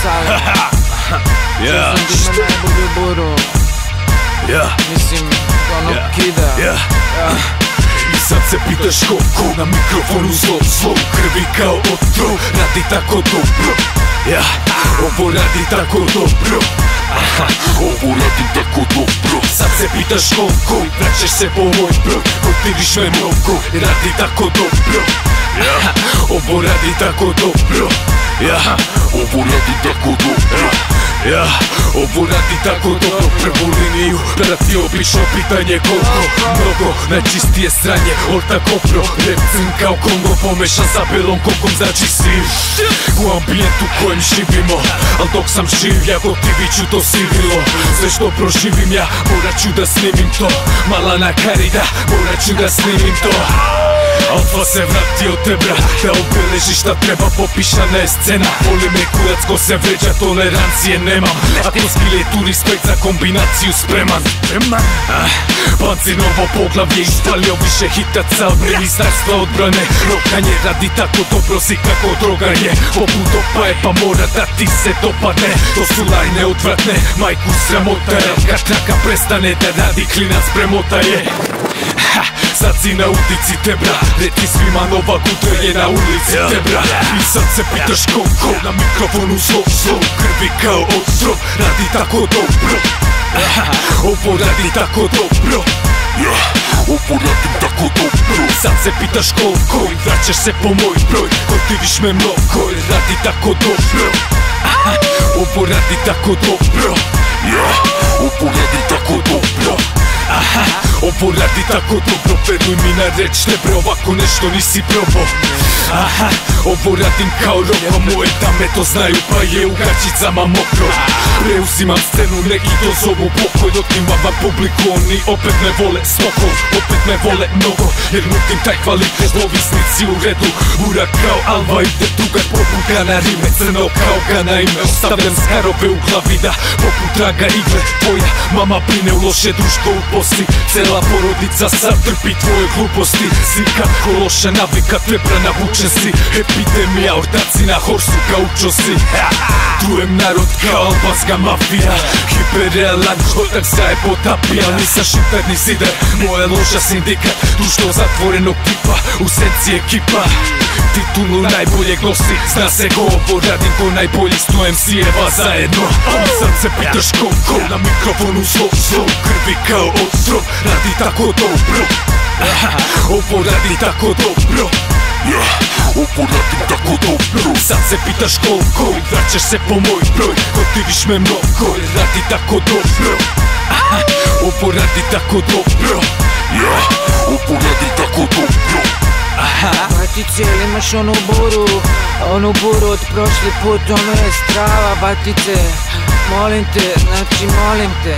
Salim. Čuo sam ti me najbolju buru. Mislim, ono kida. I sad se pitaš koliko na mikrofonu zlo krvi kao otrov, radi tako dobro. Ovo radi tako dobro. Ovo radi tako dobro. Sad se pitaš koliko, vraćaš se po moj broj, kotiriš me mnogo, radi tako dobro. Ovo radi tako dobro. Ovo radi tako dobro. Ovo radi tako dobro. Prvu liniju prati obično pitanje koliko. Mnogo, najčistije sranje, orta kopro. Rap crn kao Kongo, pomešan sa belom kokom, znači siv. U ambijentu kojem živimo, al dok sam živ ja gotivit ću to sivilo. Sve što proživim ja, morat ću da snimim to. Mala nakarida, morat ću da snimim to. Alfa se vrati od tebra, da obeleži šta treba, popišana je scena. Voli me kurac ko se vređa, tolerancije nemam. Ako skil je tu respekt, za kombinaciju spreman. Pancir novo poglavlje, ispalio više hitaca od ministarstva odbrane. Rokanje radi tako dobro si kako droga je. Poput opaje pa mora da ti se dopadne. To su lajne odvratne, majku sramota je. Kad traka prestane da radi, klinac premota je. Sad si na ulici tebra, reci svima nova gutra je na ulici tebra. I sad se pitaš koliko, na mikrofonu zlo krvi kao otrov, radi tako dobro. Ovo radi tako dobro. Ovo radi tako dobro. Sad se pitaš koliko, i vraćaš se po moj broj, kotiriš me mnogo, radi tako dobro. Ovo radi tako dobro. Ovo radi tako dobro. Ovo radi tako dobro, veruj mi na reč tebe, ovako nešto nisi probao. Ovo radim kao roko, moje dame to znaju pa je u gaćicama mokro. Preuzimam scenu, neki to zovu pokoj, otimava publiku, oni opet me vole stoko, opet me vole mnogo, jer nudim taj kvalitet, ovisnici u redu. Ura kao Alva ide druga poput Gana, rime crno kao Gana, ime ostavljam skarove u glavi da poput traga igle. Tvoja mama brine u loše društvo u posli, cela porodica sad trpi tvoje gluposti. Si kako loša navika, trebra navučen si, epidemija, ortaci na horsu gaučo si. Trujem narod kao albanska mafija, hiperrealan, otak zaje potapija. Nisam šiptar ni zider, moja loža sindikat, društvo zatvorenog tipa, u senci ekipa. Titulu najboljeg nosi, zna se ko ovo radim, ko najbolji sto MC-eva zajedno. Sad se pitaš koliko, na mikrofonu zlo krvi kao otrov, radi tako dobro. Ovo radi tako dobro. Ovo radi tako dobro. Sad se pitaš koliko, i vraćaš se po moj broj, kotiriš me mnogo, radi tako dobro. Ovo radi tako dobro. Ovo radi tako dobro. Batice, ili imaš onu buru od prošli put, ono je strava, batice. Molim te, znači molim te.